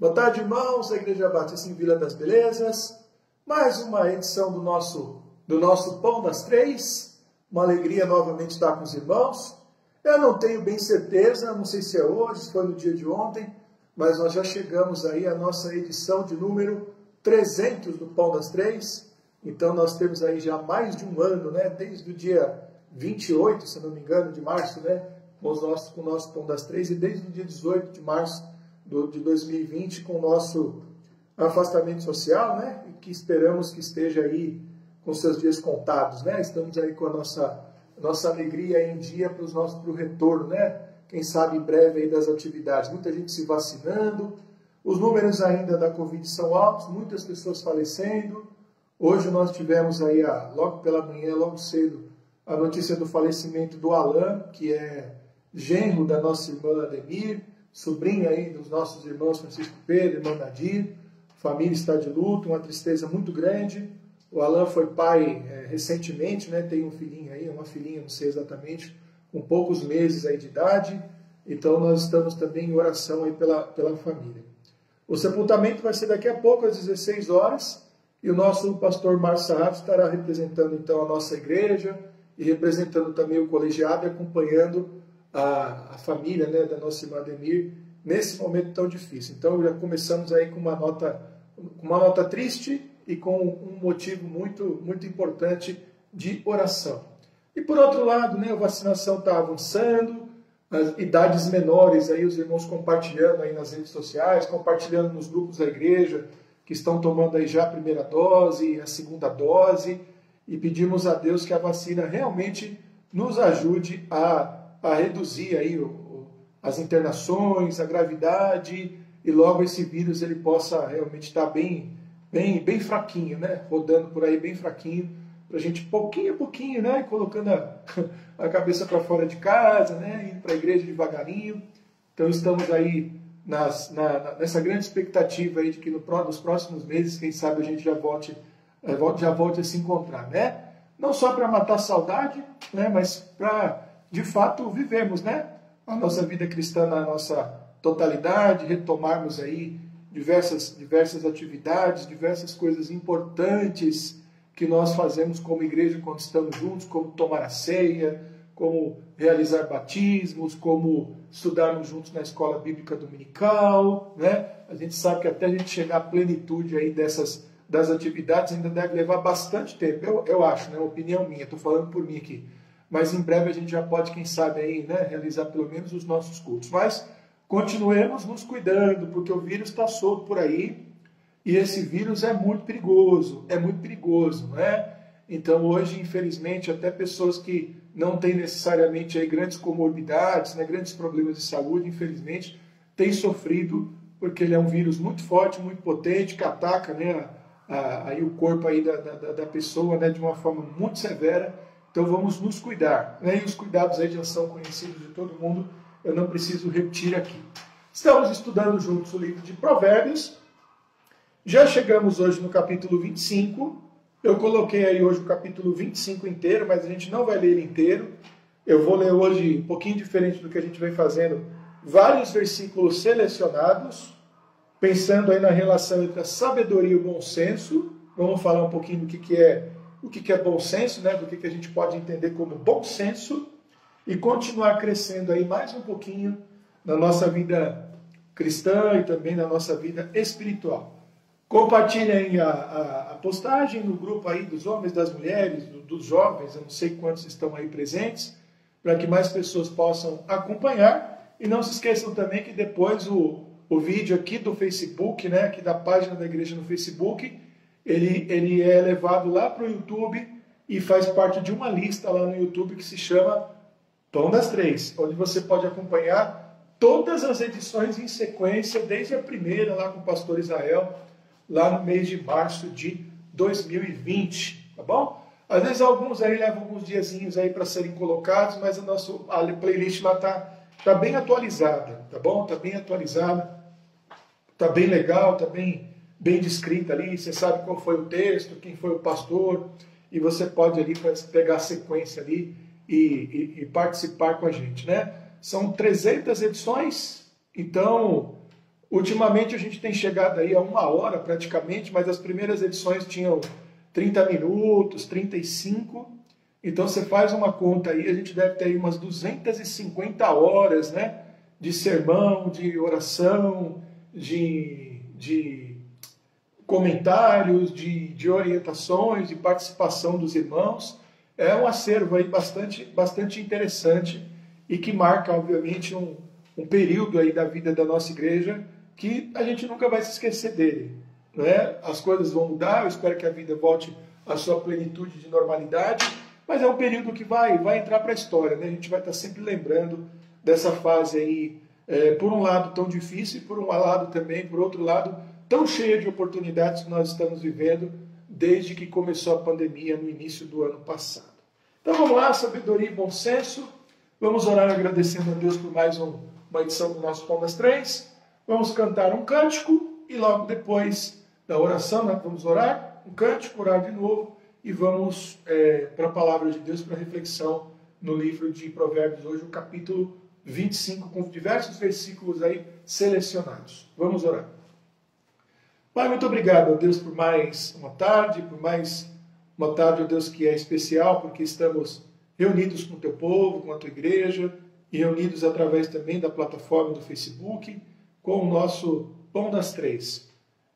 Boa tarde, irmãos, a Igreja Batista em Vila das Belezas. Mais uma edição do nosso Pão das Três. Uma alegria novamente estar com os irmãos. Eu não tenho bem certeza, não sei se é hoje, se foi no dia de ontem, mas nós já chegamos aí à nossa edição de número 300 do Pão das Três. Então nós temos aí já mais de um ano, né? Desde o dia 28, se não me engano, de março, né? Com o nosso Pão das Três, e desde o dia 18 de março de 2020, com o nosso afastamento social, né? E que esperamos que esteja aí com seus dias contados, né? Estamos aí com a nossa alegria em dia para o retorno, né? Quem sabe em breve aí das atividades. Muita gente se vacinando, os números ainda da Covid são altos, muitas pessoas falecendo. Hoje nós tivemos aí, logo pela manhã, logo cedo, a notícia do falecimento do Alan, que é genro da nossa irmã Ademir, sobrinha aí dos nossos irmãos Francisco Pedro, irmão Nadir. A família está de luto, uma tristeza muito grande. O Alan foi pai recentemente, né? Tem um filhinho aí, uma filhinha, não sei exatamente, com poucos meses aí de idade. Então nós estamos também em oração aí pela família. O sepultamento vai ser daqui a pouco, às 16 horas, e o nosso pastor Márcio Sarrafo estará representando então a nossa igreja e representando também o colegiado e acompanhando a família, né, da nossa irmã Ademir nesse momento tão difícil. Então já começamos aí com uma nota triste e com um motivo muito, muito importante de oração. E por outro lado, né, a vacinação está avançando, as idades menores, aí os irmãos compartilhando aí nas redes sociais, compartilhando nos grupos da igreja, que estão tomando aí já a primeira dose, a segunda dose, e pedimos a Deus que a vacina realmente nos ajude a reduzir aí as internações, a gravidade, e logo esse vírus ele possa realmente estar bem fraquinho, né? Rodando por aí bem fraquinho, para a gente pouquinho a pouquinho, né? Colocando a cabeça para fora de casa, né? Indo para a igreja devagarinho. Então estamos aí nessa grande expectativa aí de que nos próximos meses, quem sabe a gente já volte a se encontrar, né? Não só para matar a saudade, né? Mas para, de fato, vivermos, né? A nossa vida cristã na nossa totalidade, retomarmos aí diversas atividades, diversas coisas importantes que nós fazemos como igreja quando estamos juntos, como tomar a ceia, como realizar batismos, como estudarmos juntos na escola bíblica dominical, né? A gente sabe que até a gente chegar à plenitude aí das atividades ainda deve levar bastante tempo, eu acho, né? Opinião minha, estou falando por mim aqui. Mas em breve a gente já pode, quem sabe, aí, né, realizar pelo menos os nossos cultos. Mas continuemos nos cuidando, porque o vírus está solto por aí, e esse vírus é muito perigoso, né? Então hoje, infelizmente, até pessoas que não têm necessariamente aí grandes comorbidades, né, grandes problemas de saúde, infelizmente, têm sofrido, porque ele é um vírus muito forte, muito potente, que ataca, né, aí o corpo aí da pessoa, né, de uma forma muito severa. Então vamos nos cuidar, né? E os cuidados aí já são conhecidos de todo mundo, eu não preciso repetir aqui. Estamos estudando juntos o livro de Provérbios, já chegamos hoje no capítulo 25, eu coloquei aí hoje o capítulo 25 inteiro, mas a gente não vai ler ele inteiro. Eu vou ler hoje, um pouquinho diferente do que a gente vem fazendo, vários versículos selecionados, pensando aí na relação entre a sabedoria e o bom senso. Vamos falar um pouquinho do que é bom senso, né? Do que a gente pode entender como bom senso, e continuar crescendo aí mais um pouquinho na nossa vida cristã e também na nossa vida espiritual. Compartilhem a postagem no grupo aí dos homens, das mulheres, dos jovens, eu não sei quantos estão aí presentes, para que mais pessoas possam acompanhar. E não se esqueçam também que depois o vídeo aqui do Facebook, né, aqui da página da igreja no Facebook, ele é levado lá para o YouTube e faz parte de uma lista lá no YouTube que se chama Pão das Três, onde você pode acompanhar todas as edições em sequência, desde a primeira lá com o pastor Israel, lá no mês de março de 2020, tá bom? Às vezes alguns aí levam alguns diazinhos aí para serem colocados, mas a playlist lá tá bem atualizada, tá bom? Tá bem atualizada, tá bem legal, tá bem descrita ali, você sabe qual foi o texto, quem foi o pastor, e você pode ali pegar a sequência ali e participar com a gente, né? São 300 edições, então Ultimamente a gente tem chegado aí a 1 hora praticamente, mas as primeiras edições tinham 30 minutos, 35. Então você faz uma conta aí, a gente deve ter aí umas 250 horas, né? De sermão, de oração, de comentários, de orientações, de participação dos irmãos. É um acervo aí bastante interessante e que marca, obviamente, um período aí da vida da nossa igreja que a gente nunca vai se esquecer dele. Né? As coisas vão mudar, eu espero que a vida volte à sua plenitude de normalidade, mas é um período que vai entrar para a história. Né? A gente vai estar sempre lembrando dessa fase aí, por um lado tão difícil e por um lado também, por outro lado, tão cheia de oportunidades que nós estamos vivendo desde que começou a pandemia no início do ano passado. Então vamos lá, sabedoria e bom senso. Vamos orar agradecendo a Deus por mais uma edição do nosso Pão das Três. Vamos cantar um cântico e logo depois da oração, né, vamos orar, um cântico, orar de novo e vamos para a palavra de Deus, para a reflexão no livro de Provérbios, hoje o capítulo 25, com diversos versículos aí selecionados. Vamos orar. Pai, muito obrigado, ó Deus, por mais uma tarde, ó Deus, que é especial, porque estamos reunidos com o teu povo, com a tua igreja, e reunidos através também da plataforma do Facebook, com o nosso Pão das Três.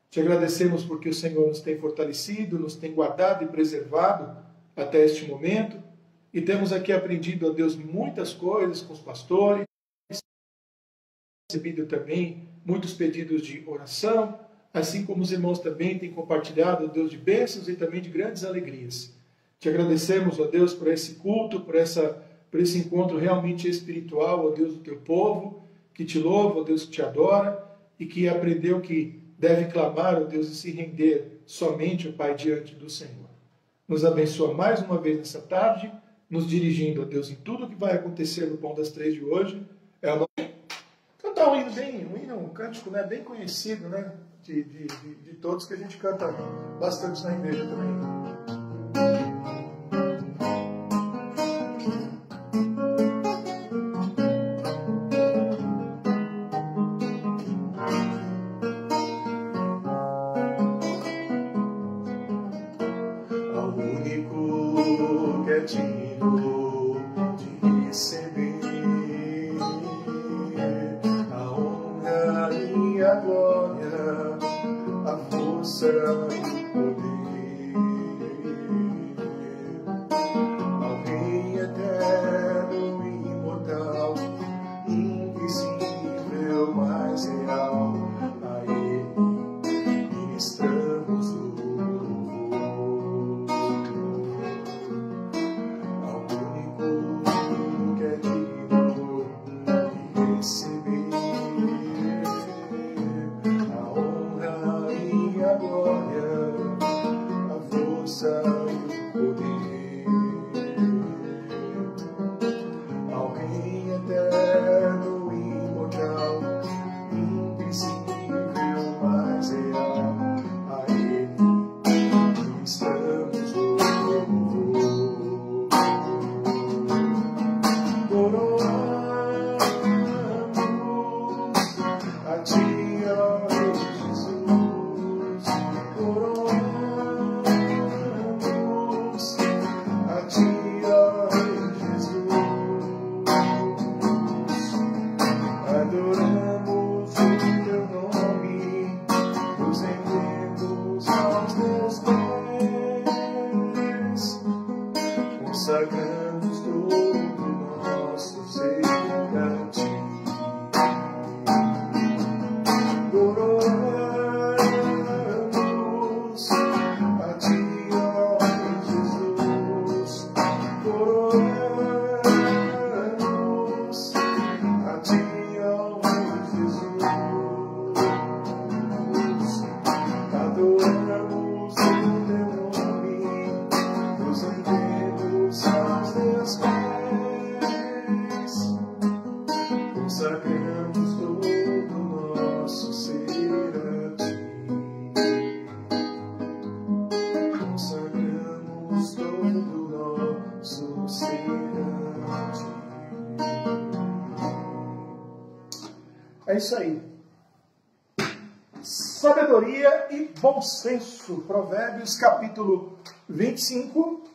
Te agradecemos porque o Senhor nos tem fortalecido, nos tem guardado e preservado até este momento, e temos aqui aprendido, ó Deus, muitas coisas com os pastores, recebido também muitos pedidos de oração, assim como os irmãos também têm compartilhado, ó Deus, de bênçãos e também de grandes alegrias. Te agradecemos, ó Deus, por esse culto, por esse encontro realmente espiritual, ó Deus, do teu povo, que te louva, ó Deus, que te adora e que aprendeu que deve clamar, ó Deus, e se render somente, ó Pai, diante do Senhor. Nos abençoa mais uma vez nessa tarde, nos dirigindo, ó Deus, em tudo que vai acontecer no Pão das Três de hoje. Cantar um cântico, né, bem conhecido, né, de todos, que a gente canta bastante na igreja também. É isso aí. Sabedoria e bom senso. Provérbios capítulo 25,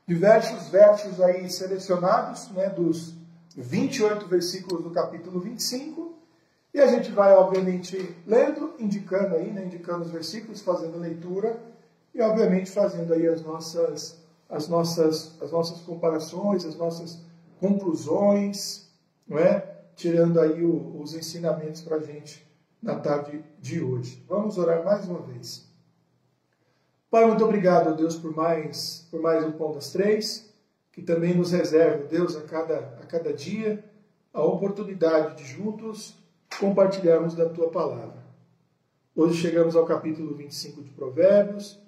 diversos versos aí selecionados, né, dos 28 versículos do capítulo 25. E a gente vai, obviamente, lendo, indicando aí, né, indicando os versículos, fazendo leitura e, obviamente, fazendo aí as nossas comparações, as nossas conclusões, não é? Tirando aí os ensinamentos para a gente na tarde de hoje. Vamos orar mais uma vez. Pai, muito obrigado, Deus, por mais um Pão das Três, que também nos reserva, Deus, a cada dia, a oportunidade de juntos compartilharmos da Tua Palavra. Hoje chegamos ao capítulo 25 de Provérbios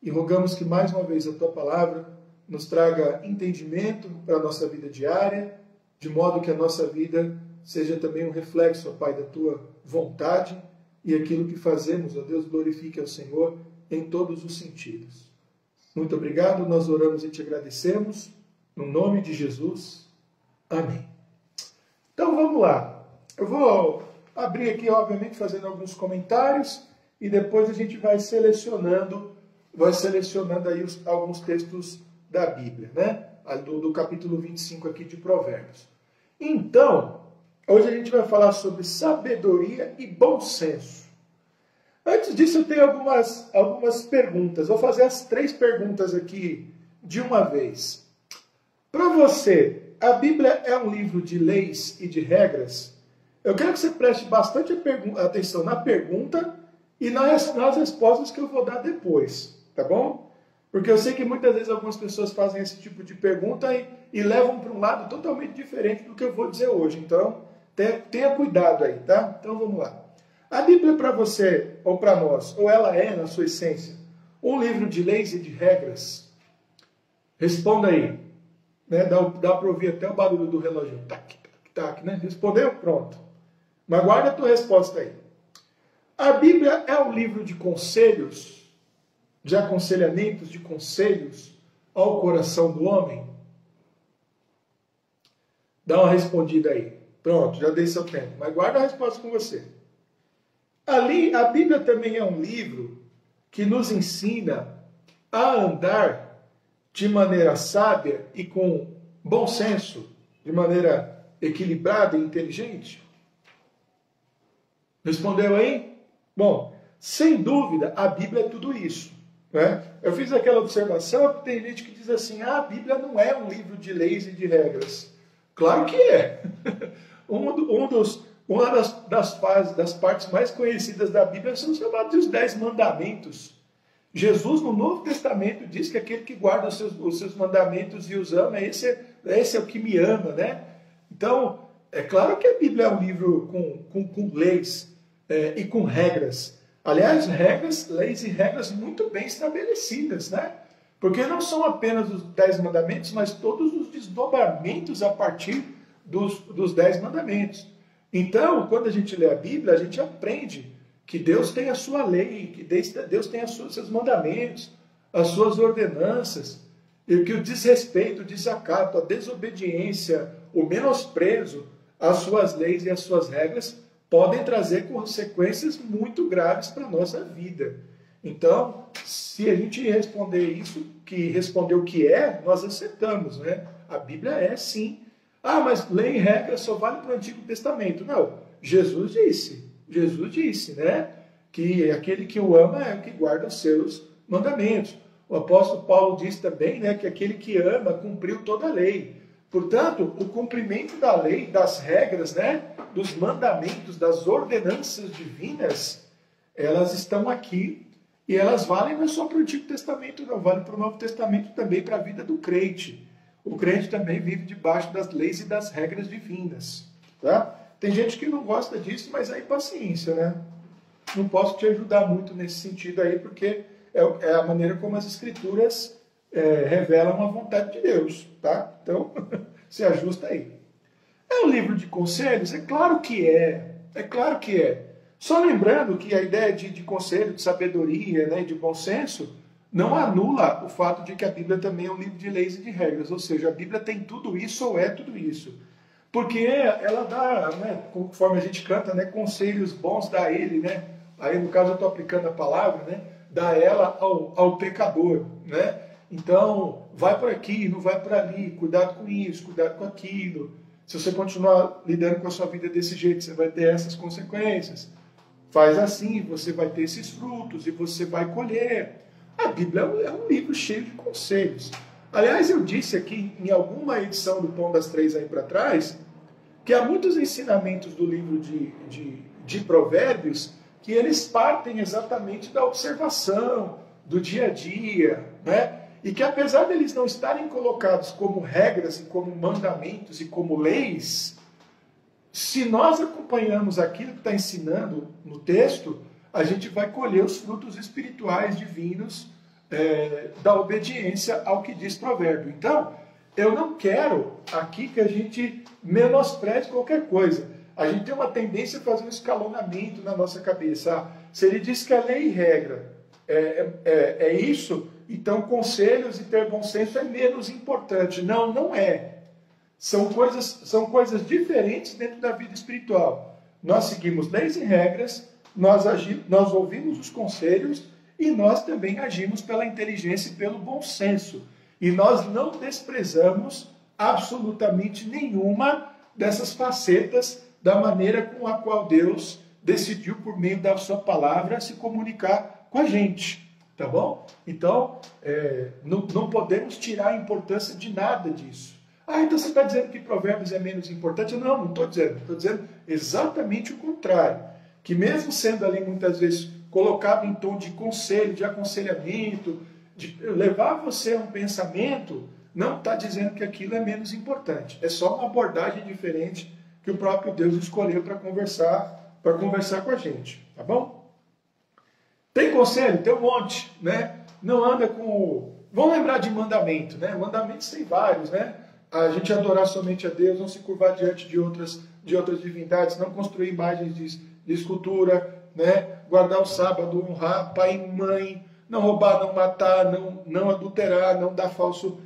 e rogamos que mais uma vez a Tua Palavra nos traga entendimento para a nossa vida diária, de modo que a nossa vida seja também um reflexo, ó Pai, da Tua vontade e aquilo que fazemos, ó Deus, glorifique ao Senhor em todos os sentidos. Muito obrigado, nós oramos e te agradecemos, no nome de Jesus. Amém. Então vamos lá. Eu vou abrir aqui, obviamente, fazendo alguns comentários e depois a gente vai selecionando aí alguns textos da Bíblia, né? Do capítulo 25 aqui de Provérbios. Então, hoje a gente vai falar sobre sabedoria e bom senso. Antes disso, eu tenho algumas perguntas. Vou fazer as 3 perguntas aqui de uma vez. Para você, a Bíblia é um livro de leis e de regras? Eu quero que você preste bastante atenção na pergunta e nas respostas que eu vou dar depois, tá bom? Porque eu sei que muitas vezes algumas pessoas fazem esse tipo de pergunta e levam para um lado totalmente diferente do que eu vou dizer hoje. Então, tenha cuidado aí, tá? Então, vamos lá. A Bíblia para você, ou para nós, ou ela é, na sua essência, um livro de leis e de regras? Responda aí. Né? Dá para ouvir até o barulho do relógio. Tac, tac, tac, né? Respondeu? Pronto. Mas guarda a tua resposta aí. A Bíblia é um livro de conselhos, de aconselhamentos, de conselhos ao coração do homem? Dá uma respondida aí. Pronto, já dei seu tempo. Mas guarda a resposta com você. A Bíblia também é um livro que nos ensina a andar de maneira sábia e com bom senso, de maneira equilibrada e inteligente? Respondeu aí? Bom, sem dúvida, a Bíblia é tudo isso. Né? Eu fiz aquela observação porque tem gente que diz assim, a Bíblia não é um livro de leis e de regras. Claro que é. Uma das partes mais conhecidas da Bíblia são chamados os 10 mandamentos. Jesus, no Novo Testamento, diz que aquele que guarda os seus mandamentos e os ama, esse é o que me ama, né? Então, é claro que a Bíblia é um livro com leis e com regras. Aliás, leis e regras muito bem estabelecidas, né? Porque não são apenas os 10 mandamentos, mas todos os desdobramentos a partir dos 10 mandamentos. Então, quando a gente lê a Bíblia, a gente aprende que Deus tem a sua lei, que Deus tem os seus mandamentos, as suas ordenanças, e que o desrespeito, o desacato, a desobediência, o menosprezo às suas leis e às suas regras podem trazer consequências muito graves para a nossa vida. Então, se a gente responder isso, que responder o que é, nós acertamos, né? A Bíblia é sim. Mas lei e regra só vale para o Antigo Testamento. Não, Jesus disse, né? Que aquele que o ama é o que guarda os seus mandamentos. O apóstolo Paulo diz também, né, que aquele que ama cumpriu toda a lei. Portanto, o cumprimento da lei, das regras, né, dos mandamentos, das ordenanças divinas, elas estão aqui e elas valem não só para o Antigo Testamento, não, valem para o Novo Testamento também, para a vida do crente. O crente também vive debaixo das leis e das regras divinas. Tá? Tem gente que não gosta disso, mas aí paciência, né? Não posso te ajudar muito nesse sentido aí, porque é a maneira como as Escrituras revelam a vontade de Deus, tá? Então, se ajusta aí. É um livro de conselhos? É claro que é. É claro que é. Só lembrando que a ideia de conselho, de sabedoria, né, de bom senso, não anula o fato de que a Bíblia também é um livro de leis e de regras. Ou seja, a Bíblia tem tudo isso ou é tudo isso. Porque ela dá, né, conforme a gente canta, né, conselhos bons dá a ele, né, aí no caso eu estou aplicando a palavra, né? Dá ela ao pecador, né? Então, vai por aqui, não vai por ali, cuidado com isso, cuidado com aquilo. Se você continuar lidando com a sua vida desse jeito, você vai ter essas consequências. Faz assim, você vai ter esses frutos e você vai colher. A Bíblia é um livro cheio de conselhos. Aliás, eu disse aqui em alguma edição do Pão das Três aí para trás, que há muitos ensinamentos do livro de Provérbios que eles partem exatamente da observação, do dia a dia, né? E que apesar deles não estarem colocados como regras e como mandamentos e como leis, se nós acompanhamos aquilo que está ensinando no texto, a gente vai colher os frutos espirituais divinos da obediência ao que diz Provérbio. Então, eu não quero aqui que a gente menospreze qualquer coisa. A gente tem uma tendência a fazer um escalonamento na nossa cabeça. Se ele diz que a lei e regra é isso, então conselhos e ter bom senso é menos importante. Não, não é. São coisas diferentes dentro da vida espiritual. Nós seguimos leis e regras, nós ouvimos os conselhos e nós também agimos pela inteligência e pelo bom senso. E nós não desprezamos absolutamente nenhuma dessas facetas da maneira com a qual Deus decidiu, por meio da sua palavra, se comunicar com a gente. Tá bom? Então, não podemos tirar a importância de nada disso. Então você está dizendo que Provérbios é menos importante? Não estou dizendo. Estou dizendo exatamente o contrário. Que mesmo sendo ali muitas vezes colocado em tom de conselho, de aconselhamento, de levar você a um pensamento, não está dizendo que aquilo é menos importante. É só uma abordagem diferente que o próprio Deus escolheu para conversar com a gente. Tá bom? Tem conselho? Tem um monte, né? Não anda com... Vamos lembrar de mandamento, né? Mandamentos tem vários, né? A gente adorar somente a Deus, não se curvar diante de outras divindades, não construir imagens de escultura, né? Guardar o sábado, honrar pai e mãe, não roubar, não matar, não adulterar, não dar falso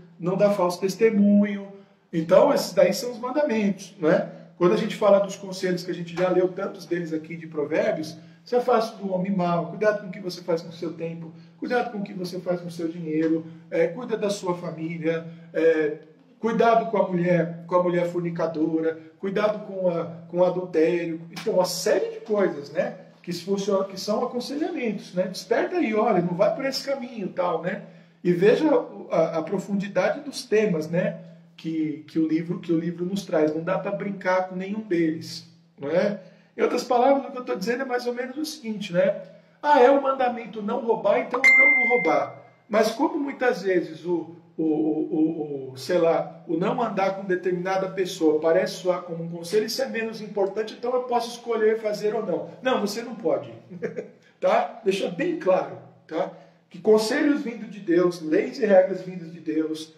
testemunho. Então, esses daí são os mandamentos, né? Quando a gente fala dos conselhos que a gente já leu, tantos deles aqui de Provérbios, se afaste do homem mau, cuidado com o que você faz com o seu tempo, cuidado com o que você faz com o seu dinheiro, cuida da sua família, cuidado com a mulher fornicadora, cuidado com o adultério. Então, uma série de coisas, né? Que são aconselhamentos, né? Desperta aí, olha, não vai por esse caminho, tal, né? E veja a profundidade dos temas, né? Que o livro nos traz. Não dá para brincar com nenhum deles, não é? Em outras palavras, o que eu estou dizendo é mais ou menos o seguinte, né? É o mandamento não roubar, então eu não vou roubar. Mas como muitas vezes o não andar com determinada pessoa parece soar como um conselho, isso é menos importante, então eu posso escolher fazer ou não. Não, você não pode. Tá? Deixa bem claro, tá? Que conselhos vindos de Deus, leis e regras vindas de Deus,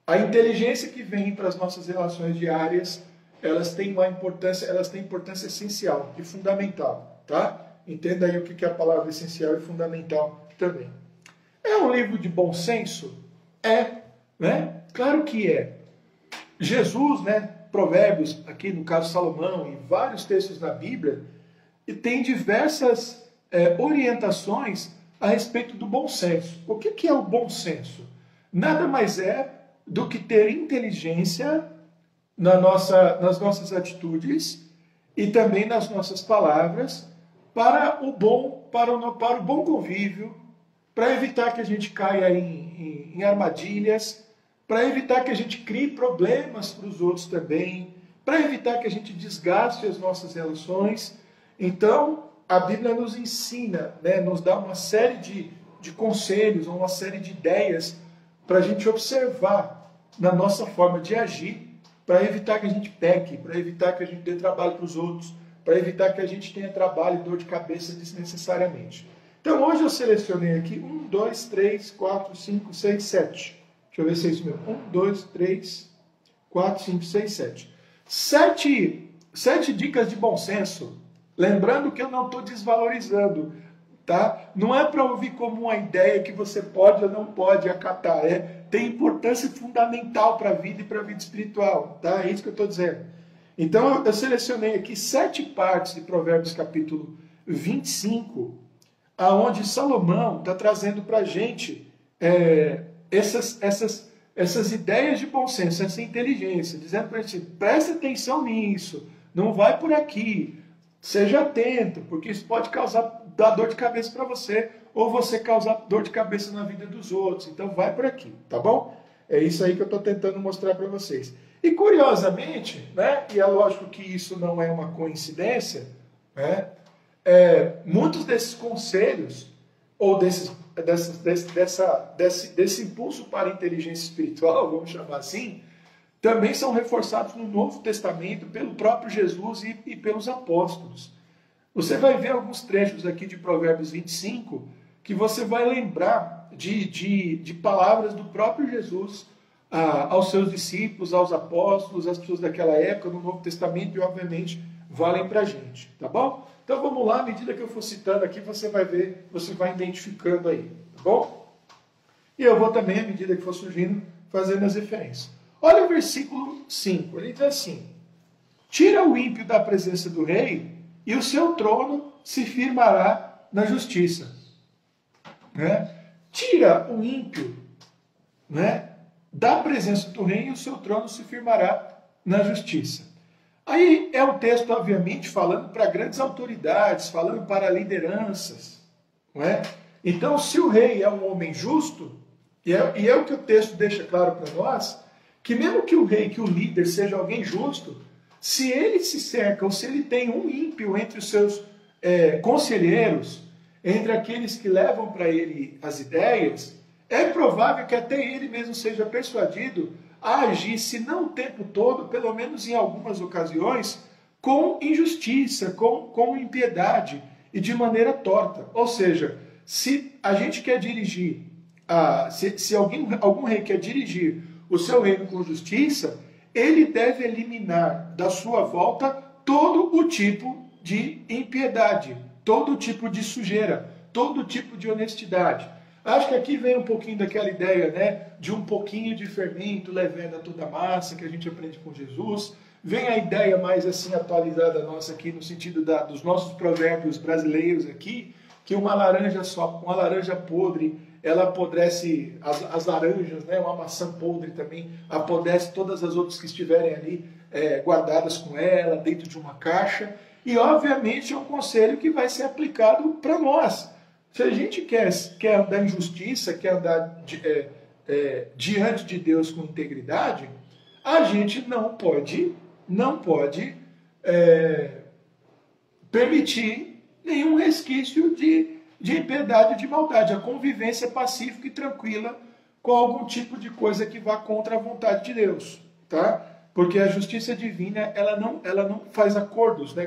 a inteligência que vem para as nossas relações diárias, elas têm importância essencial e fundamental, tá? Entenda aí o que é a palavra essencial e fundamental também. É um livro de bom senso? Né? Claro que é. Jesus, né, Provérbios, aqui no caso Salomão, e vários textos na Bíblia, e tem diversas orientações a respeito do bom senso. O que é o bom senso? Nada mais é do que ter inteligência nas nossas atitudes e também nas nossas palavras para o bom convívio, para evitar que a gente caia em armadilhas, para evitar que a gente crie problemas para os outros também, para evitar que a gente desgaste as nossas relações. Então, a Bíblia nos ensina, né, nos dá uma série de conselhos, uma série de ideias para a gente observar na nossa forma de agir, para evitar que a gente peque, para evitar que a gente dê trabalho para os outros, para evitar que a gente tenha trabalho e dor de cabeça desnecessariamente. Então, hoje eu selecionei aqui 1, 2, 3, 4, 5, 6, 7. Deixa eu ver se é isso mesmo. 1, 2, 3, 4, 5, 6, 7. 7 dicas de bom senso. Lembrando que eu não estou desvalorizando, tá? Não é para ouvir como uma ideia que você pode ou não pode acatar. Tem importância fundamental para a vida e para a vida espiritual, tá? É isso que eu estou dizendo. Então, eu selecionei aqui 7 partes de Provérbios capítulo 25, aonde Salomão está trazendo para a gente essas ideias de bom senso, essa inteligência, dizendo para a gente, preste atenção nisso, não vai por aqui, seja atento, porque isso pode dar dor de cabeça para você, ou você causar dor de cabeça na vida dos outros. Então vai por aqui, tá bom? É isso aí que eu estou tentando mostrar para vocês. E curiosamente, né, e é lógico que isso não é uma coincidência, né, muitos desses conselhos, ou desse impulso para a inteligência espiritual, vamos chamar assim, também são reforçados no Novo Testamento pelo próprio Jesus e pelos apóstolos. Você vai ver alguns trechos aqui de Provérbios 25 que você vai lembrar de palavras do próprio Jesus aos seus discípulos, aos apóstolos, às pessoas daquela época, no Novo Testamento, e obviamente valem para a gente, tá bom? Então vamos lá, à medida que eu for citando aqui, você vai ver, você vai identificando aí, tá bom? E eu vou também, à medida que for surgindo, fazendo as referências. Olha o versículo 5, ele diz assim: tira o ímpio da presença do rei, e o seu trono se firmará na justiça. Né? Tira o ímpio, né, da presença do rei, e o seu trono se firmará na justiça. Aí é um texto, obviamente, falando para grandes autoridades, falando para lideranças. Não é? Então, se o rei é um homem justo, e é o que o texto deixa claro para nós, que mesmo que o rei, que o líder, seja alguém justo, se ele se cerca, ou se ele tem um ímpio entre os seus conselheiros, entre aqueles que levam para ele as ideias, é provável que até ele mesmo seja persuadido a agir, se não o tempo todo, pelo menos em algumas ocasiões, com injustiça, com impiedade e de maneira torta. Ou seja, se a gente quer dirigir, se algum rei quer dirigir o seu reino com justiça, ele deve eliminar da sua volta todo o tipo de impiedade, todo o tipo de sujeira, todo o tipo de honestidade. Acho que aqui vem um pouquinho daquela ideia, né, de um pouquinho de fermento levando a toda a massa, que a gente aprende com Jesus. Vem a ideia mais assim atualizada nossa aqui, no sentido dos nossos provérbios brasileiros aqui, que uma laranja podre, ela apodrece as laranjas, né, uma maçã podre também apodrece todas as outras que estiverem ali guardadas com ela, dentro de uma caixa. E, obviamente, é um conselho que vai ser aplicado para nós. Se a gente quer andar em justiça, quer andar diante de Deus com integridade, a gente não pode permitir nenhum resquício de impiedade, de maldade. A convivência pacífica e tranquila com algum tipo de coisa que vá contra a vontade de Deus, tá? Porque a justiça divina, ela não faz acordos, né,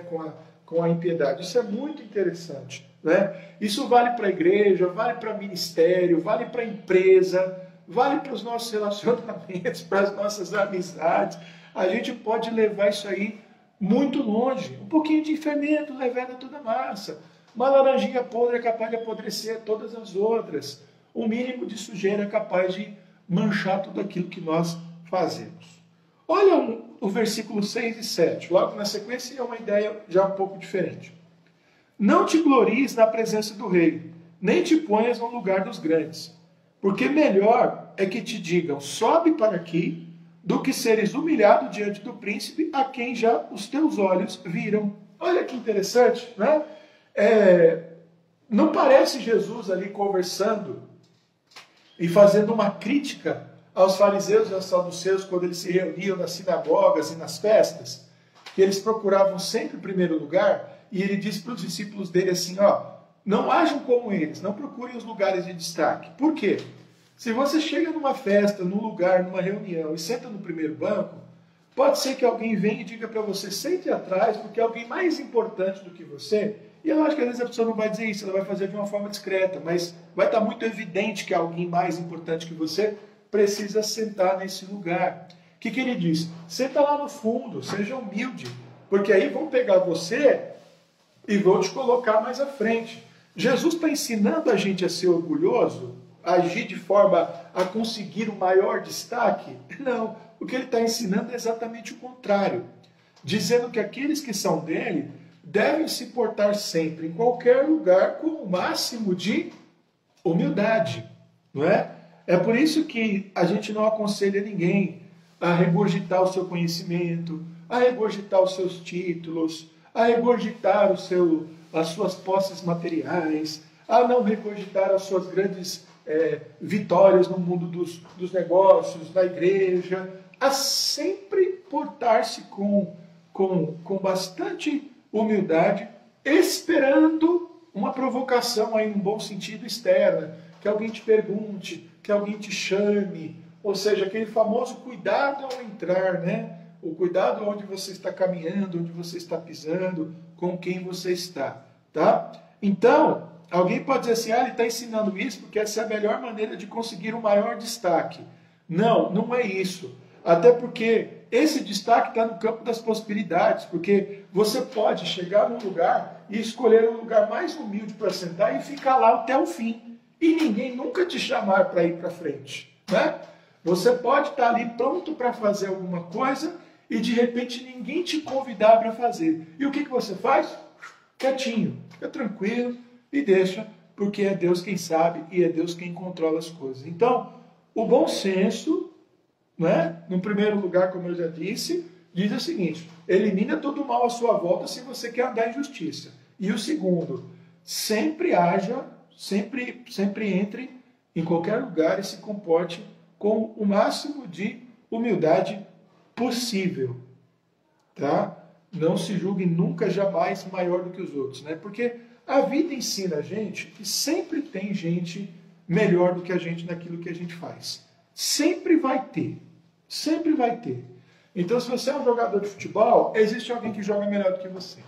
com a impiedade. Isso é muito interessante. Né? Isso vale para a igreja, vale para ministério, vale para a empresa, vale para os nossos relacionamentos, para as nossas amizades. A gente pode levar isso aí muito longe. Um pouquinho de fermento levando a toda a massa. Uma laranjinha podre é capaz de apodrecer todas as outras. O mínimo de sujeira é capaz de manchar tudo aquilo que nós fazemos. Olha o versículo 6 e 7. Logo na sequência é uma ideia já um pouco diferente. Não te glories na presença do rei, nem te ponhas no lugar dos grandes, porque melhor é que te digam, sobe para aqui, do que seres humilhado diante do príncipe, a quem já os teus olhos viram. Olha que interessante, né? Não parece Jesus ali conversando e fazendo uma crítica aos fariseus e aos saduceus quando eles se reuniam nas sinagogas e nas festas, que eles procuravam sempre o primeiro lugar. E ele diz para os discípulos dele assim, não ajam como eles, não procurem os lugares de destaque. Por quê? Se você chega numa festa, num lugar, numa reunião e senta no primeiro banco, pode ser que alguém venha e diga para você, sente atrás, porque é alguém mais importante do que você. E eu acho que às vezes a pessoa não vai dizer isso, ela vai fazer de uma forma discreta, mas vai estar muito evidente que alguém mais importante que você precisa sentar nesse lugar. O que ele diz? Senta lá no fundo, seja humilde, porque aí vão pegar você e vou te colocar mais à frente. Jesus está ensinando a gente a ser orgulhoso, a agir de forma a conseguir o maior destaque? Não. O que ele está ensinando é exatamente o contrário. Dizendo que aqueles que são dele devem se portar sempre, em qualquer lugar, com o máximo de humildade, não é? É por isso que a gente não aconselha ninguém a regurgitar o seu conhecimento, a regurgitar os seus títulos, a regurgitar as suas posses materiais, a não regurgitar as suas grandes vitórias no mundo dos negócios, da igreja, a sempre portar-se com bastante humildade, esperando uma provocação aí, num bom sentido, externa, que alguém te pergunte, que alguém te chame, ou seja, aquele famoso cuidado ao entrar, né? O cuidado onde você está caminhando, onde você está pisando, com quem você está, tá? Então, alguém pode dizer assim, ele está ensinando isso porque essa é a melhor maneira de conseguir um maior destaque. Não, não é isso. Até porque esse destaque está no campo das possibilidades, porque você pode chegar num lugar e escolher um lugar mais humilde para sentar e ficar lá até o fim. E ninguém nunca te chamar para ir para frente, né? Você pode estar ali pronto para fazer alguma coisa e de repente ninguém te convidar para fazer. E o que você faz? Quietinho, fica tranquilo e deixa, porque é Deus quem sabe e é Deus quem controla as coisas. Então, o bom senso, né, no primeiro lugar, como eu já disse, diz o seguinte: elimina todo o mal à sua volta se você quer andar em justiça. E o segundo, sempre haja, sempre entre em qualquer lugar e se comporte com o máximo de humildade possível, tá? Não se julgue nunca, jamais maior do que os outros, né? Porque a vida ensina a gente que sempre tem gente melhor do que a gente naquilo que a gente faz. Sempre vai ter. Sempre vai ter. Então, se você é um jogador de futebol, existe alguém que joga melhor do que você.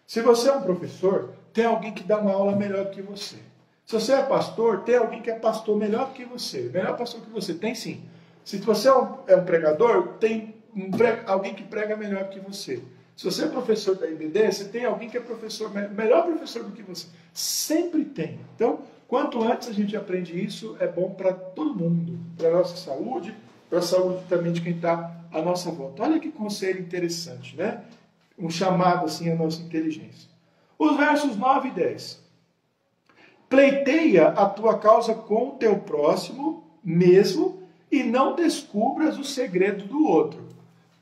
Se você é um professor, tem alguém que dá uma aula melhor do que você. Se você é pastor, tem alguém que é pastor melhor do que você. Melhor pastor que você. Tem sim. Se você é um pregador, tem alguém que prega melhor do que você. Se você é professor da IBD, você tem alguém que é melhor professor do que você. Sempre tem. Então, quanto antes a gente aprende isso, é bom para todo mundo. Para a nossa saúde, para a saúde também de quem está à nossa volta. Olha que conselho interessante, né? Um chamado assim à nossa inteligência. Os versos 9 e 10. Pleiteia a tua causa com o teu próximo mesmo e não descubras o segredo do outro,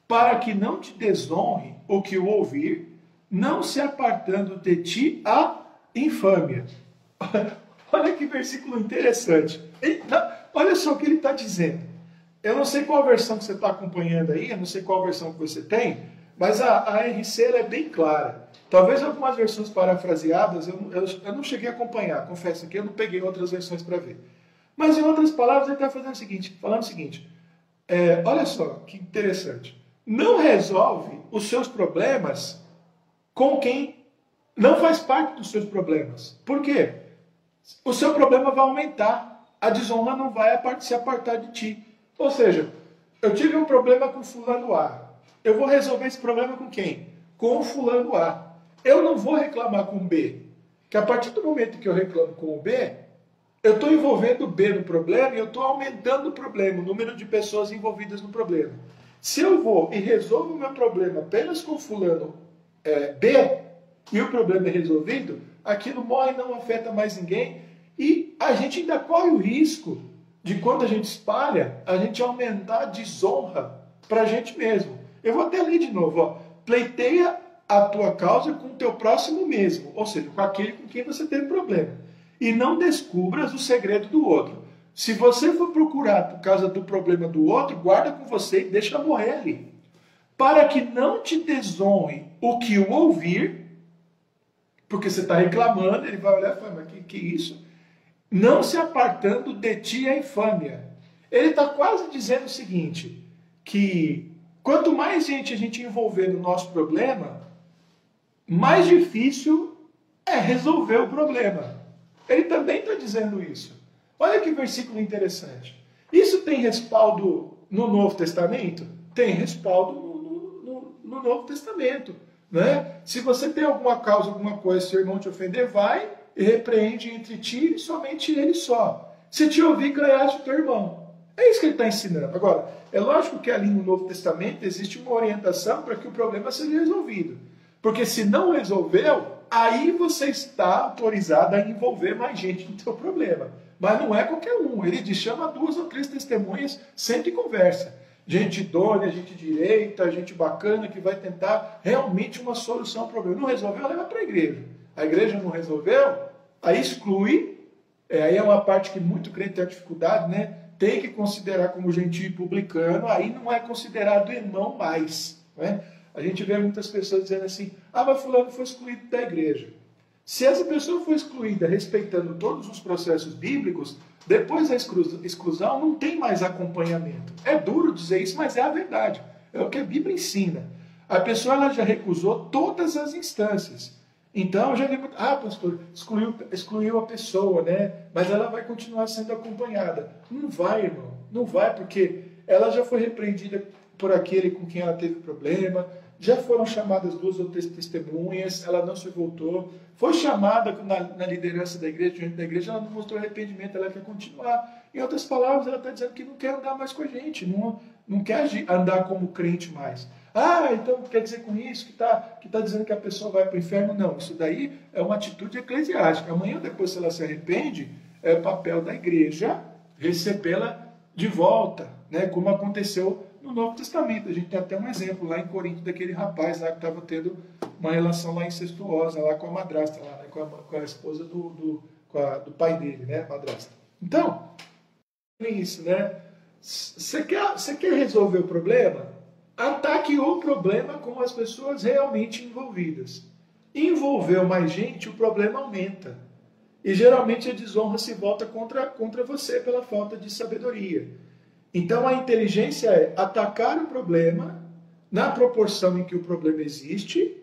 para que não te desonre o que o ouvir, não se apartando de ti a infâmia. Olha que versículo interessante. Olha só o que ele está dizendo. Eu não sei qual versão que você está acompanhando aí, eu não sei qual versão que você tem, mas a RC é bem clara. Talvez algumas versões parafraseadas eu não cheguei a acompanhar, confesso que eu não peguei outras versões para ver. Mas em outras palavras ele está falando o seguinte, olha só que interessante. Não resolve os seus problemas com quem não faz parte dos seus problemas. Por quê? O seu problema vai aumentar, a desonra não vai se apartar de ti. Ou seja, eu tive um problema com fulano A. Eu vou resolver esse problema com quem? Com o fulano A. Eu não vou reclamar com o B. Que a partir do momento que eu reclamo com o B, eu estou envolvendo o B no problema e eu estou aumentando o problema, o número de pessoas envolvidas no problema. Se eu vou e resolvo o meu problema apenas com fulano B, e o problema é resolvido, aquilo morre e não afeta mais ninguém, e a gente ainda corre o risco de, quando a gente espalha, a gente aumentar a desonra para a gente mesmo. Eu vou até ler de novo, ó. Pleiteia a tua causa com o teu próximo mesmo, ou seja, com aquele com quem você teve problema. E não descubras o segredo do outro. Se você for procurar por causa do problema do outro, guarda com você e deixa morrer ali. Para que não te desonre o que o ouvir, porque você está reclamando, ele vai olhar e falar, mas que isso? Não se apartando de ti a infâmia. Ele está quase dizendo o seguinte, que quanto mais gente a gente envolver no nosso problema, mais difícil é resolver o problema. Ele também está dizendo isso. Olha que versículo interessante. Isso tem respaldo no Novo Testamento? Tem respaldo no Novo Testamento. Né? Se você tem alguma causa, alguma coisa, seu irmão te ofender, vai e repreende entre ti e somente ele só. Se te ouvir, ganhaste o teu irmão. É isso que ele está ensinando. Agora, é lógico que ali no Novo Testamento existe uma orientação para que o problema seja resolvido. Porque se não resolveu, aí você está autorizado a envolver mais gente no seu problema. Mas não é qualquer um. Ele diz, chama 2 ou 3 testemunhas, sempre conversa. Gente idônea, gente direita, gente bacana, que vai tentar realmente uma solução ao problema. Não resolveu, leva para a igreja. A igreja não resolveu, aí exclui. Aí é uma parte que muito crente tem dificuldade, né? Tem que considerar como gentio e publicano, aí não é considerado irmão mais. Né? A gente vê muitas pessoas dizendo assim, mas fulano foi excluído da igreja. Se essa pessoa foi excluída respeitando todos os processos bíblicos, depois da exclusão não tem mais acompanhamento. É duro dizer isso, mas é a verdade. É o que a Bíblia ensina. A pessoa ela já recusou todas as instâncias. Então, já digo, pastor, excluiu a pessoa, né? Mas ela vai continuar sendo acompanhada. Não vai, irmão. Não vai, porque ela já foi repreendida por aquele com quem ela teve problema, já foram chamadas 2 ou 3 testemunhas, ela não se voltou, foi chamada na liderança da igreja, diante da igreja, ela não mostrou arrependimento, ela quer continuar. Em outras palavras, ela está dizendo que não quer andar mais com a gente, não quer andar como crente mais. Então quer dizer com isso que tá dizendo que a pessoa vai para o inferno? Não, isso daí é uma atitude eclesiástica. Amanhã, depois, se ela se arrepende, é o papel da igreja recebê-la de volta, né? Como aconteceu no Novo Testamento. A gente tem até um exemplo lá em Corinto daquele rapaz lá que estava tendo uma relação lá incestuosa lá com a madrasta, lá, né? com a esposa do pai dele, né? Madrasta. Então, é isso, né? Você quer resolver o problema? Ataque o problema com as pessoas realmente envolvidas. Envolveu mais gente, o problema aumenta. E geralmente a desonra se volta contra você pela falta de sabedoria. Então a inteligência é atacar o problema na proporção em que o problema existe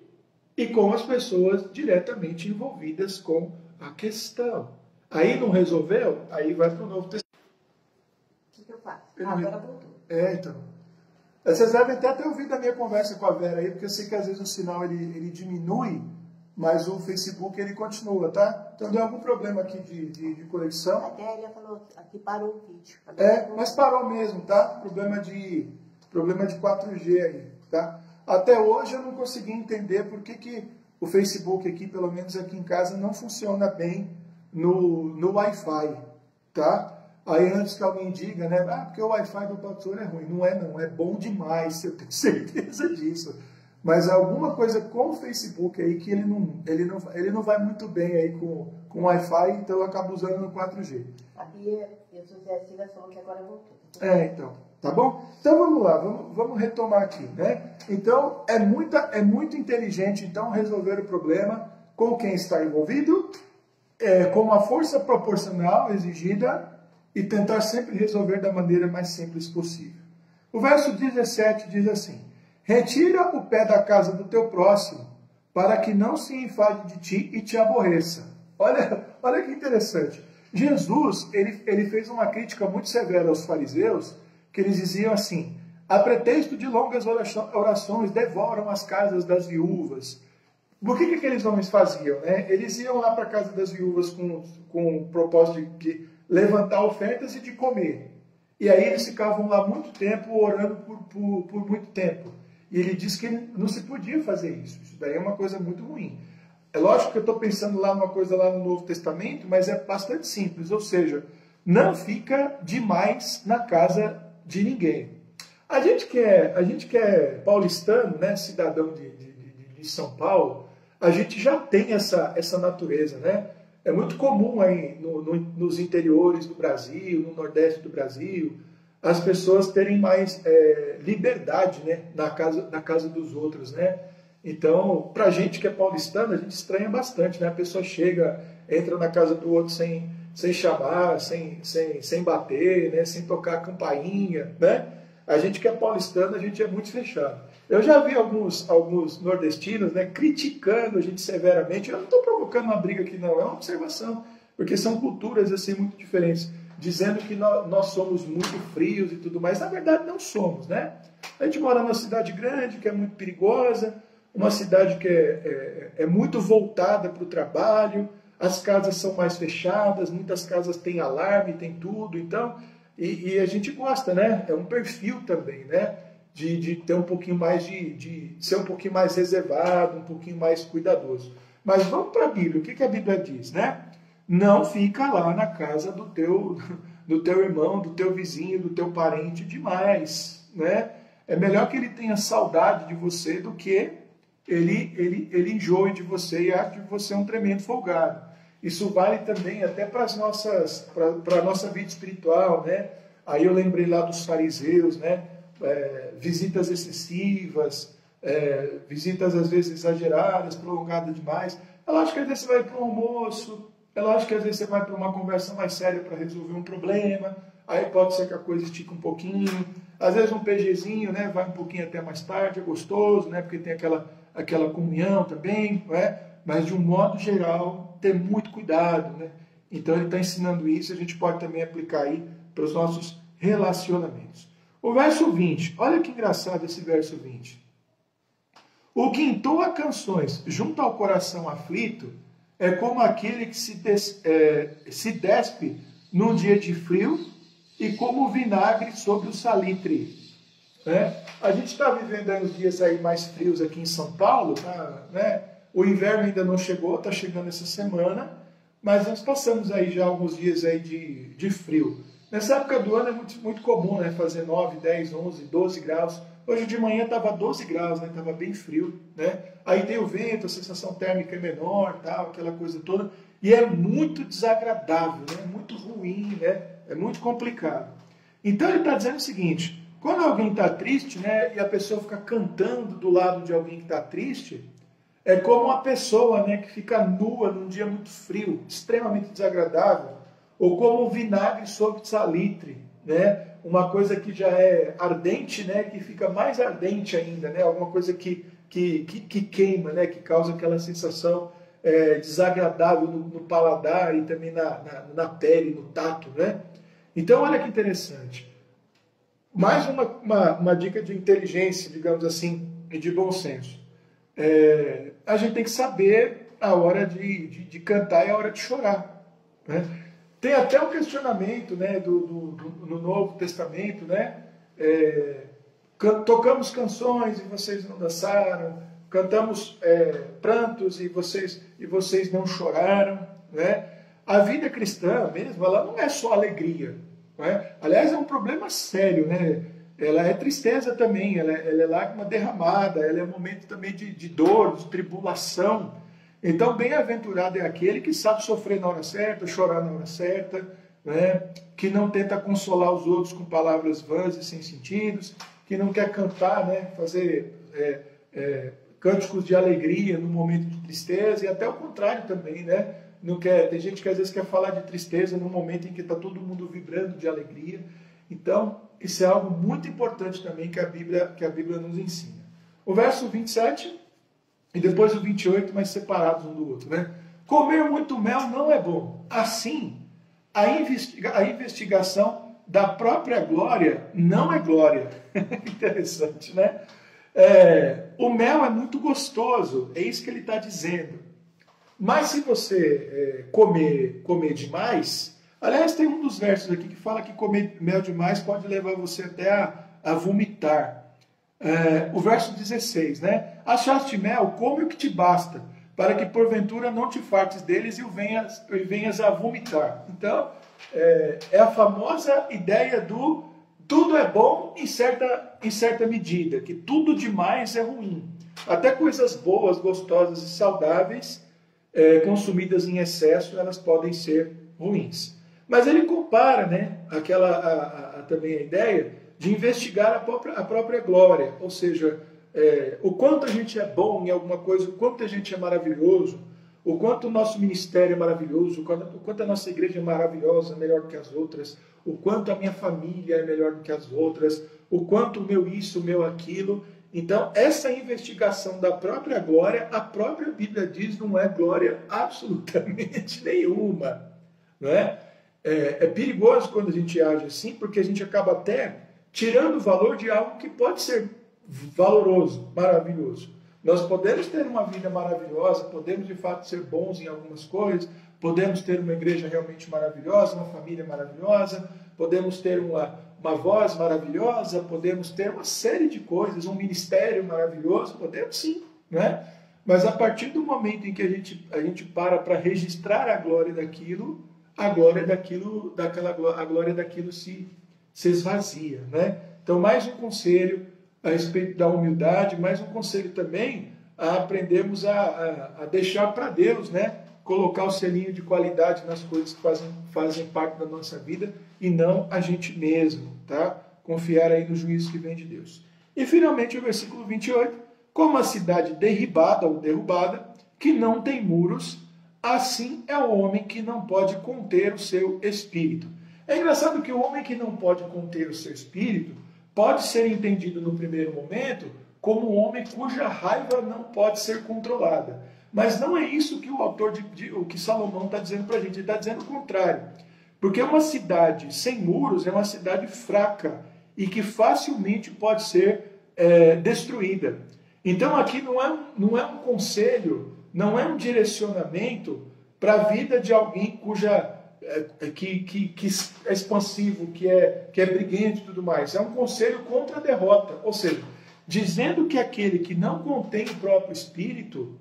e com as pessoas diretamente envolvidas com a questão. Aí não resolveu? Aí vai para o Novo Testamento. O que eu faço? Agora voltou. Então. Vocês devem até ter ouvido a minha conversa com a Vera aí, porque eu sei que às vezes o sinal ele diminui, mas o Facebook ele continua, tá? Então deu algum problema aqui de conexão. A Adélia falou que parou o vídeo. Mas parou mesmo, tá? Problema de 4G aí, tá? Até hoje eu não consegui entender por que o Facebook aqui, pelo menos aqui em casa, não funciona bem no Wi-Fi, tá? Aí antes que alguém diga, né? Porque o Wi-Fi do pastor é ruim. Não é bom demais, eu tenho certeza disso. Mas alguma coisa com o Facebook aí que ele não vai muito bem aí com o Wi-Fi, então eu acabo usando no 4G. A Bia e o José Silva falou que agora voltou. Então, tá bom? Então vamos lá, vamos retomar aqui, né? Então é muito inteligente então resolver o problema com quem está envolvido, com a força proporcional exigida e tentar sempre resolver da maneira mais simples possível. O verso 17 diz assim: retira o pé da casa do teu próximo, para que não se enfade de ti e te aborreça. Olha que interessante. Jesus, ele fez uma crítica muito severa aos fariseus, que eles diziam assim: a pretexto de longas orações, devoram as casas das viúvas. Por que aqueles homens faziam? Né? Eles iam lá para a casa das viúvas com o propósito de levantar ofertas e de comer. E aí eles ficavam lá muito tempo, orando por muito tempo. E ele disse que não se podia fazer isso. Isso daí é uma coisa muito ruim. É lógico que eu estou pensando lá numa coisa lá no Novo Testamento, mas é bastante simples. Ou seja, não fica demais na casa de ninguém. A gente que é paulistano, né, cidadão de São Paulo, a gente já tem essa natureza, né? É muito comum aí nos interiores do Brasil, no Nordeste do Brasil, as pessoas terem mais liberdade, né, na casa dos outros, né? Então, para a gente que é paulistano, a gente estranha bastante, né? A pessoa chega, entra na casa do outro sem chamar, sem bater, né? Sem tocar a campainha, né? A gente que é paulistano, a gente é muito fechado. Eu já vi alguns nordestinos, né, criticando a gente severamente. Eu não estou provocando uma briga aqui, não. É uma observação, porque são culturas assim muito diferentes. Dizendo que nós somos muito frios e tudo mais. Na verdade, não somos, né? A gente mora numa cidade grande, que é muito perigosa, uma cidade que é muito voltada para o trabalho, as casas são mais fechadas, muitas casas têm alarme, tem tudo, então... E a gente gosta, né? É um perfil também, né? de ter um pouquinho mais de ser um pouquinho mais reservado, um pouquinho mais cuidadoso. Mas vamos para a Bíblia. O que a Bíblia diz, né? Não fica lá na casa do teu irmão, do teu vizinho, do teu parente demais, né? É melhor que ele tenha saudade de você do que ele enjoe de você e ache que você é um tremendo folgado. Isso vale também até para a nossa vida espiritual, né? Aí eu lembrei lá dos fariseus, né? Visitas excessivas, visitas às vezes exageradas, prolongadas demais. É lógico que às vezes você vai para um almoço, é lógico que às vezes você vai para uma conversa mais séria para resolver um problema, aí pode ser que a coisa estique um pouquinho. Às vezes um PGzinho, né? Vai um pouquinho até mais tarde, é gostoso, né? Porque tem aquela comunhão também, não é? Mas de um modo geral, ter muito cuidado, né? Então ele está ensinando isso, a gente pode também aplicar aí para os nossos relacionamentos. O verso 20, olha que engraçado esse verso 20. O que entoa canções junto ao coração aflito é como aquele que se despe num dia de frio e como o vinagre sobre o salitre. Né? A gente está vivendo aí uns dias aí mais frios aqui em São Paulo, tá, né? O inverno ainda não chegou, está chegando essa semana, mas nós passamos aí já alguns dias aí de frio. Nessa época do ano é muito comum, né, fazer 9, 10, 11, 12 graus. Hoje de manhã estava 12 graus, né, estava bem frio. Né? Aí tem o vento, a sensação térmica é menor, tal, aquela coisa toda. E é muito desagradável, né, é muito ruim, né, é muito complicado. Então ele está dizendo o seguinte, quando alguém está triste, né, e a pessoa fica cantando do lado de alguém que está triste, é como uma pessoa, né, que fica nua num dia muito frio, extremamente desagradável, ou como um vinagre sobre salitre, né? Uma coisa que já é ardente, né, que fica mais ardente ainda, né? Alguma coisa que queima, né, que causa aquela sensação desagradável no paladar e também na pele, no tato, né? Então, olha que interessante. Mais uma dica de inteligência, digamos assim, e de bom senso. A gente tem que saber a hora de cantar e a hora de chorar, né? Tem até um questionamento, né, no Novo Testamento, né? Tocamos canções e vocês não dançaram, cantamos prantos e vocês não choraram, né? A vida cristã mesmo, ela não é só alegria, né? Aliás, é um problema sério, né? Ela é tristeza também, ela é lágrima derramada, ela é um momento também de dor, de tribulação. Então, bem-aventurado é aquele que sabe sofrer na hora certa, chorar na hora certa, né? Que não tenta consolar os outros com palavras vãs e sem sentidos, que não quer cantar, né? Fazer cânticos de alegria no momento de tristeza, e até o contrário também, né? Não quer, tem gente que às vezes quer falar de tristeza no momento em que está todo mundo vibrando de alegria. Então, isso é algo muito importante também que a Bíblia nos ensina. O verso 27... e depois o 28, mas separados um do outro, né? Comer muito mel não é bom. Assim, a investigação da própria glória não é glória. Interessante, né? O mel é muito gostoso, é isso que ele está dizendo. Mas se você comer demais... Aliás, tem um dos versos aqui que fala que comer mel demais pode levar você até a vomitar. O verso 16, né? Achaste mel, come o que te basta, para que porventura não te fartes deles e venhas a vomitar. Então, é a famosa ideia do tudo é bom em certa medida, que tudo demais é ruim. Até coisas boas, gostosas e saudáveis, consumidas em excesso, elas podem ser ruins. Mas ele compara, né, também a ideia de investigar a própria glória, ou seja, o quanto a gente é bom em alguma coisa, o quanto a gente é maravilhoso, o quanto o nosso ministério é maravilhoso, o quanto a nossa igreja é maravilhosa, melhor do que as outras, o quanto a minha família é melhor do que as outras, o quanto o meu isso, o meu aquilo. Então, essa investigação da própria glória, a própria Bíblia diz, não é glória absolutamente nenhuma. Não é? É perigoso quando a gente age assim, porque a gente acaba até tirando o valor de algo que pode ser valoroso, maravilhoso. Nós podemos ter uma vida maravilhosa, podemos de fato ser bons em algumas coisas, podemos ter uma igreja realmente maravilhosa, uma família maravilhosa, podemos ter uma voz maravilhosa, podemos ter uma série de coisas, um ministério maravilhoso, podemos sim, né? Mas a partir do momento em que a gente para registrar a glória daquilo, a glória daquilo se esvazia, né? Então, mais um conselho a respeito da humildade, mais um conselho também a aprendermos a deixar para Deus, né? Colocar o selinho de qualidade nas coisas que fazem parte da nossa vida e não a gente mesmo, tá? Confiar aí no juízo que vem de Deus. E finalmente o versículo 28, como a cidade derribada ou derrubada, que não tem muros, assim é o homem que não pode conter o seu espírito. É engraçado que o homem que não pode conter o seu espírito pode ser entendido no primeiro momento como um homem cuja raiva não pode ser controlada. Mas não é isso que o autor o que Salomão está dizendo para a gente. Ele está dizendo o contrário. Porque uma cidade sem muros é uma cidade fraca e que facilmente pode ser destruída. Então aqui não é um conselho, não é um direcionamento para a vida de alguém que é expansivo, que é briguento e tudo mais. É um conselho contra a derrota. Ou seja, dizendo que aquele que não contém o próprio espírito,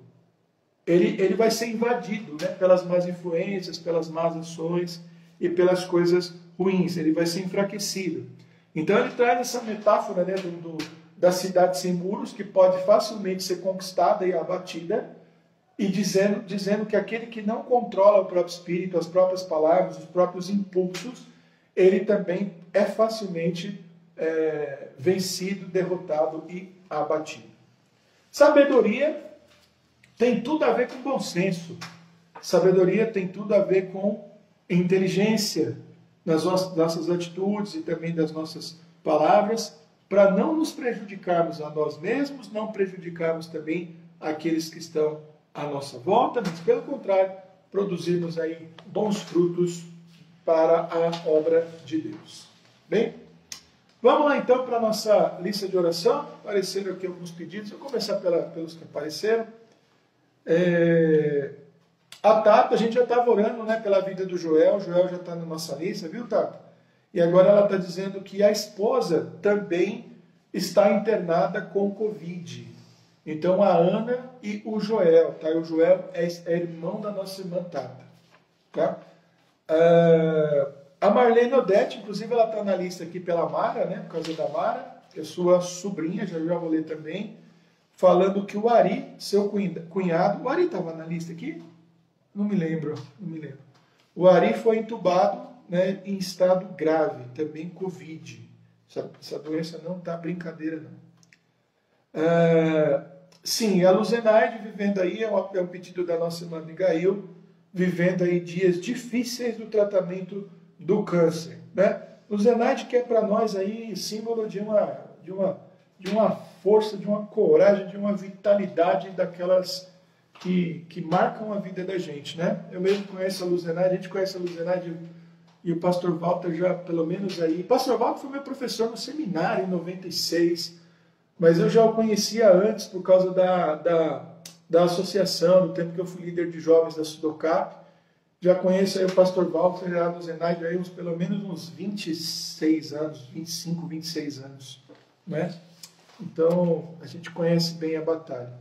ele vai ser invadido, né, pelas más influências, pelas más ações e pelas coisas ruins. Ele vai ser enfraquecido. Então ele traz essa metáfora, né, da cidade sem muros, que pode facilmente ser conquistada e abatida, e dizendo que aquele que não controla o próprio espírito, as próprias palavras, os próprios impulsos, ele também é facilmente vencido, derrotado e abatido. Sabedoria tem tudo a ver com bom senso. Sabedoria tem tudo a ver com inteligência nas nossas atitudes e também das nossas palavras, para não nos prejudicarmos a nós mesmos, não prejudicarmos também aqueles que estão à nossa volta, mas pelo contrário, produzirmos aí bons frutos para a obra de Deus. Bem, vamos lá então para a nossa lista de oração. Apareceram aqui alguns pedidos, vou começar pelos que apareceram. A Tata, a gente já estava orando, né, pela vida do Joel. O Joel já está na nossa lista, viu, Tata? E agora ela está dizendo que a esposa também está internada com Covid. Então a Ana e o Joel, tá? O Joel é irmão da nossa irmã Tata, tá? A Marlene Odete, inclusive, ela está na lista aqui pela Mara, né? Por causa da Mara, que é sua sobrinha, já vou ler também, falando que o Ari, seu cunhado, o Ari estava na lista aqui? Não me lembro. O Ari foi entubado, né, em estado grave, também Covid. Essa doença não está brincadeira, não. Sim, a Luzenaide vivendo aí, é um pedido da nossa irmã Abigail, vivendo aí dias difíceis do tratamento do câncer, né? Luzenaide que é para nós aí símbolo de uma força, de uma coragem, de uma vitalidade daquelas que marcam a vida da gente, né? Eu mesmo conheço a Luzenaide, a gente conhece a Luzenaide e o pastor Walter já pelo menos aí. O pastor Walter foi meu professor no seminário em 96, mas eu já o conhecia antes por causa da associação, no tempo que eu fui líder de jovens da Sudocap. Já conheço aí o pastor Walter e a Luzenaide aí pelo menos uns 26 anos, 25, 26 anos, né? Então, a gente conhece bem a batalha.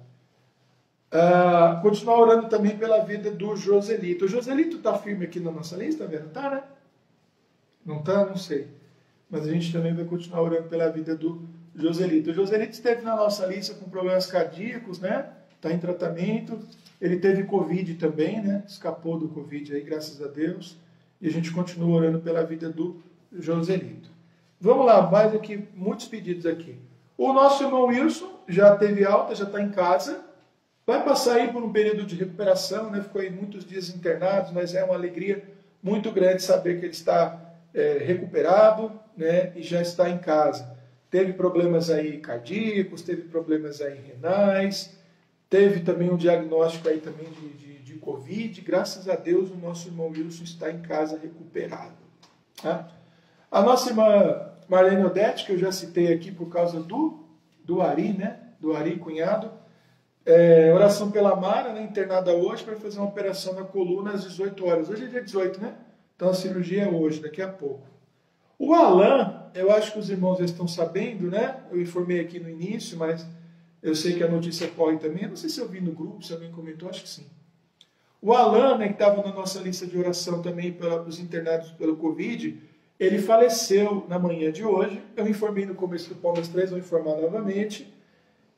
Continuar orando também pela vida do Joselito. O Joselito está firme aqui na nossa lista, tá vendo? Tá, né? Não está? Não sei. Mas a gente também vai continuar orando pela vida do Joselito. O Joselito esteve na nossa lista com problemas cardíacos, né? Está em tratamento. Ele teve Covid também, né? Escapou do Covid aí, graças a Deus. E a gente continua orando pela vida do Joselito. Vamos lá, mais aqui, muitos pedidos aqui. O nosso irmão Wilson já teve alta, já está em casa. Vai passar aí por um período de recuperação, né? Ficou aí muitos dias internado, mas é uma alegria muito grande saber que ele está recuperado, né? E já está em casa. Teve problemas aí cardíacos, teve problemas aí renais, teve também um diagnóstico aí também de Covid. Graças a Deus o nosso irmão Wilson está em casa recuperado. Tá? A nossa irmã Marlene Odete, que eu já citei aqui por causa do Ari, né? Do Ari, cunhado. Oração pela Mara, né? Internada hoje para fazer uma operação na coluna às 18 horas. Hoje é dia 18, né? Então a cirurgia é hoje, daqui a pouco. O Alan, eu acho que os irmãos já estão sabendo, né? Eu informei aqui no início, mas eu sei que a notícia corre também. Eu não sei se eu vi no grupo, se alguém comentou, acho que sim. O Alan, né, que estava na nossa lista de oração também para os internados pelo Covid, ele faleceu na manhã de hoje. Eu informei no começo do Pão das Três, vou informar novamente.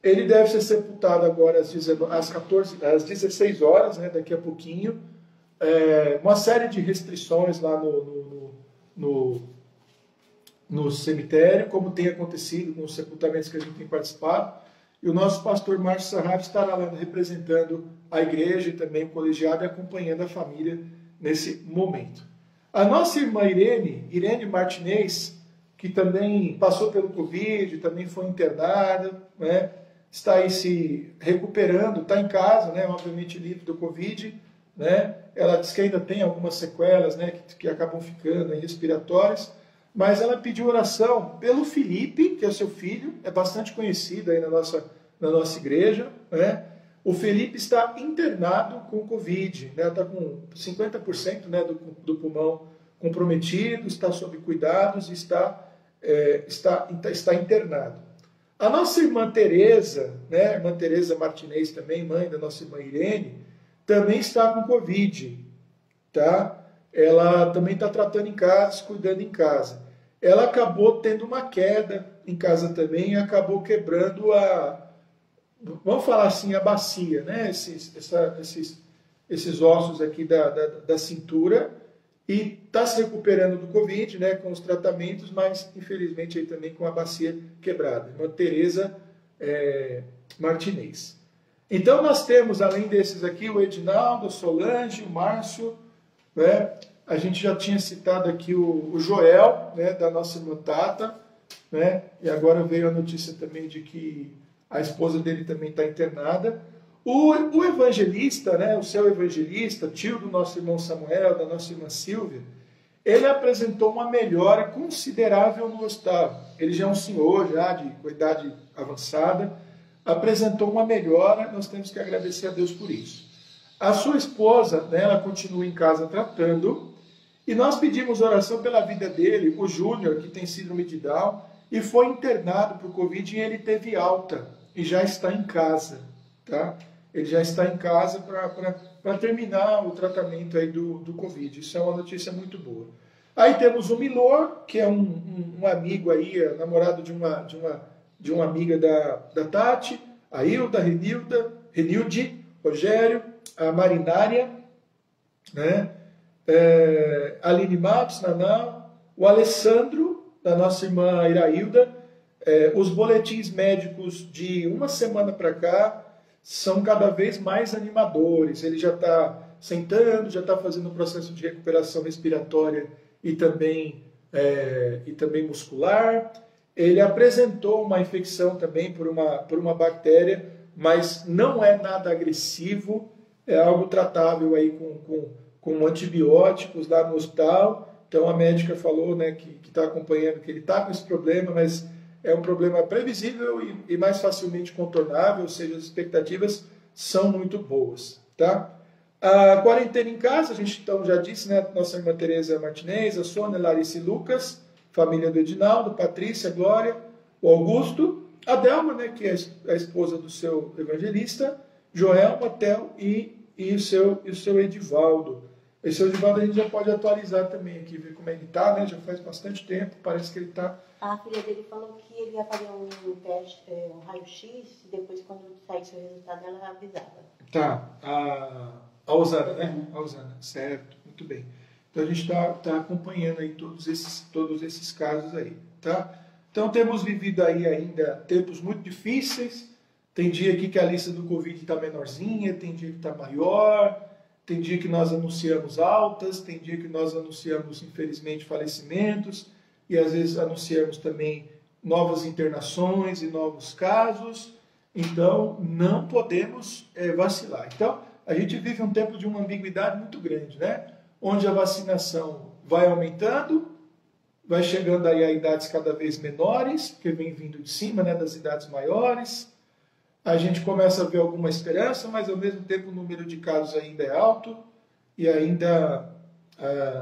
Ele deve ser sepultado agora às 16 horas, né, daqui a pouquinho. Uma série de restrições lá no cemitério, como tem acontecido com os sepultamentos que a gente tem participado. E o nosso pastor Márcio Sarraf estará lá representando a igreja e também o colegiado e acompanhando a família nesse momento. A nossa irmã Irene Martinez, que também passou pelo Covid, também foi internada, né, está aí se recuperando, está em casa, né, obviamente livre do Covid, né, ela diz que ainda tem algumas sequelas, né, que acabam ficando respiratórias, mas ela pediu oração pelo Felipe, que é o seu filho, é bastante conhecido aí na nossa igreja, né? O Felipe está internado com Covid, né? Está com 50%, né, do pulmão comprometido, está sob cuidados e está internado. A nossa irmã Tereza, né, irmã Tereza Martinez também, mãe da nossa irmã Irene, também está com Covid, tá? Ela também está tratando em casa, cuidando em casa. Ela acabou tendo uma queda em casa também e acabou quebrando vamos falar assim, a bacia, né? Esses ossos aqui da cintura, e está se recuperando do Covid, né? Com os tratamentos, mas infelizmente aí também com a bacia quebrada. Irmã Tereza Martinez. Então nós temos, além desses aqui, o Edinaldo, a Solange, o Márcio, né? A gente já tinha citado aqui o Joel, né, da nossa irmã Tata, né? E agora veio a notícia também de que a esposa dele também está internada. O evangelista, né, o seu evangelista, tio do nosso irmão Samuel, da nossa irmã Silvia, ele apresentou uma melhora considerável no hospital. Ele já é um senhor, já com idade avançada, apresentou uma melhora, nós temos que agradecer a Deus por isso. A sua esposa, né, ela continua em casa tratando, e nós pedimos oração pela vida dele, o Júnior, que tem síndrome de Down, e foi internado por Covid e ele teve alta, e já está em casa, tá? Ele já está em casa para terminar o tratamento aí do Covid. Isso é uma notícia muito boa. Aí temos o Milor, que é um amigo aí, namorado de uma amiga da Tati, a Hilda, Renilde, Rogério, a Marinária, né? A Aline Matos, Naná, o Alessandro, da nossa irmã Irailda. Os boletins médicos de uma semana para cá são cada vez mais animadores. Ele já está sentando, já está fazendo um processo de recuperação respiratória e também muscular. Ele apresentou uma infecção também por uma bactéria, mas não é nada agressivo, é algo tratável aí com antibióticos lá no hospital. Então a médica falou, né, que está acompanhando, que ele está com esse problema, mas é um problema previsível e mais facilmente contornável, ou seja, as expectativas são muito boas, tá? A quarentena em casa, a gente então já disse, né, nossa irmã Tereza Martinez, a Sônia, Larissa e Lucas, família do Edinaldo, Patrícia, Glória, o Augusto, a Delma, né, que é a esposa do seu evangelista, Joel, Matel e o seu Edivaldo. Esse Edivaldo a gente já pode atualizar também aqui, ver como ele está, né? Já faz bastante tempo, parece que ele está... A filha dele falou que ele ia fazer um teste, um raio-x, e depois, quando saísse o resultado, ela avisava. Tá, a Osana, né? A Osana, certo, muito bem. Então a gente está acompanhando aí todos esses casos aí, tá? Então temos vivido aí ainda tempos muito difíceis. Tem dia aqui que a lista do Covid está menorzinha, tem dia que está maior, tem dia que nós anunciamos altas, tem dia que nós anunciamos, infelizmente, falecimentos, e às vezes anunciamos também novas internações e novos casos. Então não podemos vacilar. Então a gente vive um tempo de uma ambiguidade muito grande, né? Onde a vacinação vai aumentando, vai chegando aí a idades cada vez menores, que vem vindo de cima, né, das idades maiores. A gente começa a ver alguma esperança, mas ao mesmo tempo o número de casos ainda é alto e ainda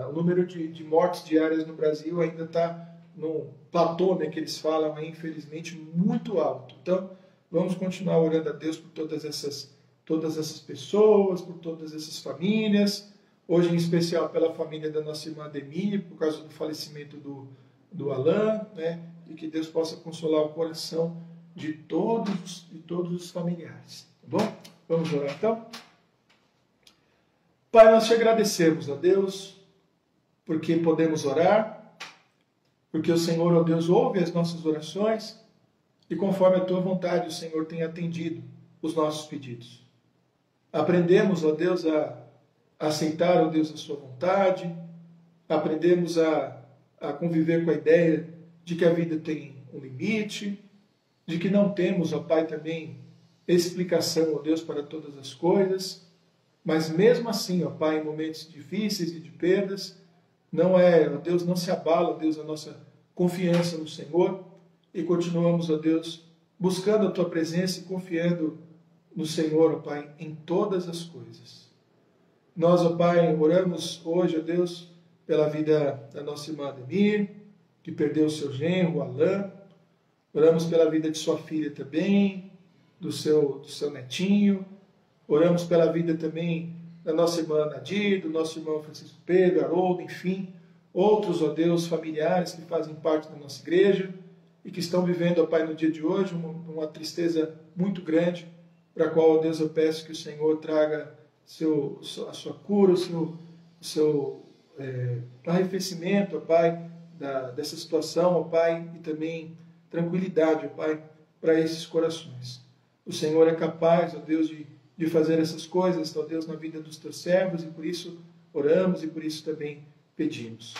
o número de mortes diárias no Brasil ainda está num platô, né, que eles falam aí, infelizmente, muito alto. Então, vamos continuar orando a Deus por todas essas pessoas, por todas essas famílias, hoje em especial pela família da nossa irmã Ademir, por causa do falecimento do Alain, né, e que Deus possa consolar o coração de todos os familiares. Tá bom? Vamos orar então? Pai, nós te agradecemos, ó Deus, porque podemos orar, porque o Senhor, ó Deus, ouve as nossas orações e conforme a tua vontade o Senhor tem atendido os nossos pedidos. Aprendemos, ó Deus, a aceitar, ó Deus, a sua vontade, aprendemos a conviver com a ideia de que a vida tem um limite, de que não temos, ó Pai, também explicação, ó Deus, para todas as coisas, mas mesmo assim, ó Pai, em momentos difíceis e de perdas, ó Deus, não se abala, ó Deus, a nossa confiança no Senhor e continuamos, ó Deus, buscando a tua presença e confiando no Senhor, ó Pai, em todas as coisas. Nós, ó Pai, oramos hoje, ó Deus, pela vida da nossa irmã Ademir, que perdeu o seu genro, o Alain. Oramos pela vida de sua filha também, do seu netinho. Oramos pela vida também da nossa irmã Nadir, do nosso irmão Francisco Pedro, Haroldo, enfim, outros, ó Deus, familiares que fazem parte da nossa igreja e que estão vivendo, ó Pai, no dia de hoje, uma tristeza muito grande, para a qual, ó Deus, eu peço que o Senhor traga a sua cura, o seu arrefecimento, ó Pai, dessa situação, ó Pai, e também tranquilidade, ó Pai, para esses corações. O Senhor é capaz, ó Deus, de fazer essas coisas, ó Deus, na vida dos teus servos, e por isso oramos e por isso também pedimos.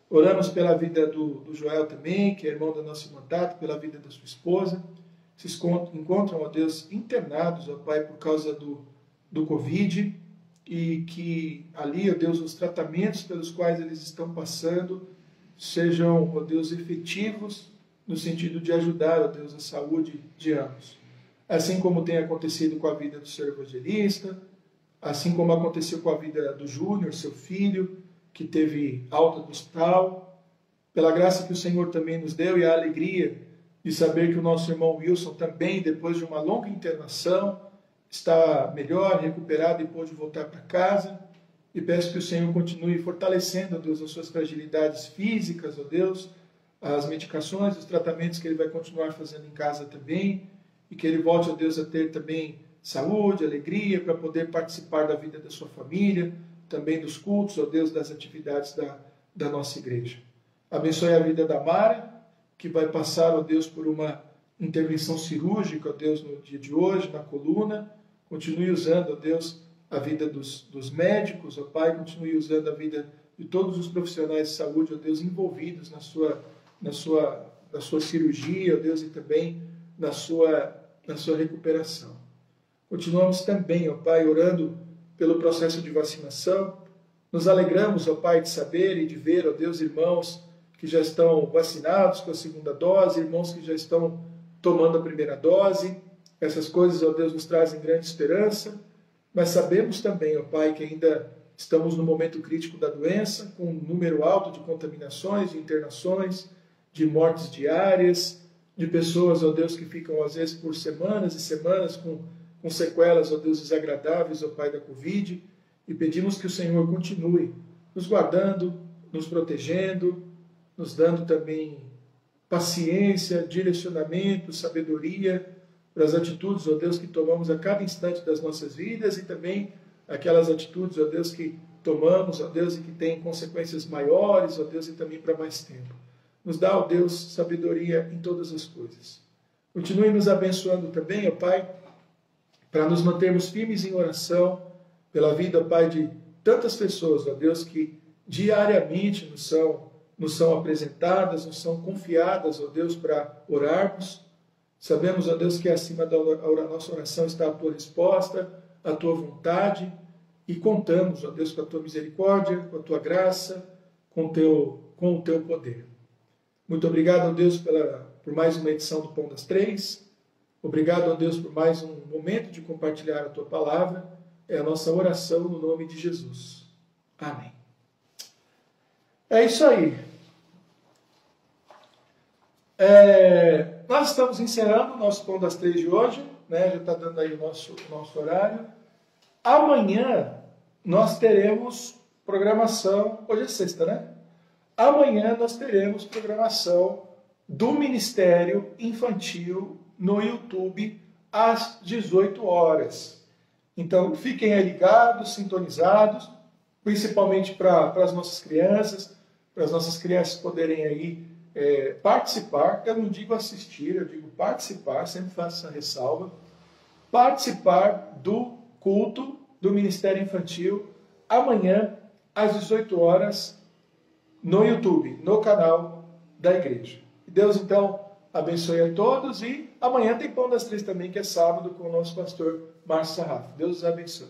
Oramos pela vida do Joel também, que é irmão da nossa irmã Tata, pela vida da sua esposa. Se encontram, ó Deus, internados, ó Pai, por causa do Covid, e que ali, ó Deus, os tratamentos pelos quais eles estão passando sejam, ó Deus, efetivos no sentido de ajudar, ó Deus, a saúde de ambos. Assim como tem acontecido com a vida do seu evangelista, assim como aconteceu com a vida do Júnior, seu filho, que teve alta do hospital, pela graça que o Senhor também nos deu e a alegria de saber que o nosso irmão Wilson também, depois de uma longa internação, está melhor, recuperado e pôde voltar para casa. E peço que o Senhor continue fortalecendo, ó Deus, as suas fragilidades físicas, ó Deus, as medicações, os tratamentos que ele vai continuar fazendo em casa também, e que ele volte, ó Deus, a ter também saúde, alegria, para poder participar da vida da sua família, também dos cultos, ó Deus, das atividades da nossa igreja. Abençoe a vida da Mara, que vai passar, ó Deus, por uma intervenção cirúrgica, ó Deus, no dia de hoje, na coluna. Continue usando, ó Deus, a vida dos médicos, ó Pai, continue usando a vida de todos os profissionais de saúde, ó Deus, envolvidos na sua cirurgia, ó Deus, e também na sua recuperação. Continuamos também, ó Pai, orando pelo processo de vacinação. Nos alegramos, ó Pai, de saber e de ver, ó Deus, irmãos que já estão vacinados com a segunda dose, irmãos que já estão tomando a primeira dose. Essas coisas, ó Deus, nos trazem grande esperança, mas sabemos também, ó Pai, que ainda estamos no momento crítico da doença, com um número alto de contaminações, de internações, de mortes diárias, de pessoas, ó Deus, que ficam às vezes por semanas e semanas com sequelas, ó Deus, desagradáveis, ó Pai, da Covid, e pedimos que o Senhor continue nos guardando, nos protegendo, nos dando também paciência, direcionamento, sabedoria para as atitudes, ó Deus, que tomamos a cada instante das nossas vidas e também aquelas atitudes, ó Deus, que tomamos, ó Deus, e que têm consequências maiores, ó Deus, e também para mais tempo. Nos dá, ó Deus, sabedoria em todas as coisas. Continue nos abençoando também, ó Pai, para nos mantermos firmes em oração pela vida, ó Pai, de tantas pessoas, ó Deus, que diariamente nos são apresentadas, nos são confiadas, ó Deus, para orarmos. Sabemos, ó Deus, que acima da nossa oração está a tua resposta, a tua vontade, e contamos, ó Deus, com a tua misericórdia, com a tua graça, com o teu poder. Muito obrigado, ó Deus, por mais uma edição do Pão das Três. Obrigado, ó Deus, por mais um momento de compartilhar a tua palavra. É a nossa oração no nome de Jesus. Amém. É isso aí. Nós estamos encerrando o nosso Pão das Três de hoje, né? Já está dando aí o nosso horário. Amanhã nós teremos programação, hoje é sexta, né? Amanhã nós teremos programação do Ministério Infantil no YouTube às 18 horas. Então fiquem aí ligados, sintonizados, principalmente para as nossas crianças poderem aí participar. Eu não digo assistir, eu digo participar, sempre faço essa ressalva. Participar do culto do Ministério Infantil amanhã às 18 horas no YouTube, no canal da igreja. Que Deus, então, abençoe a todos e amanhã tem Pão das Três também, que é sábado, com o nosso pastor Márcio Sarrafo. Deus os abençoe.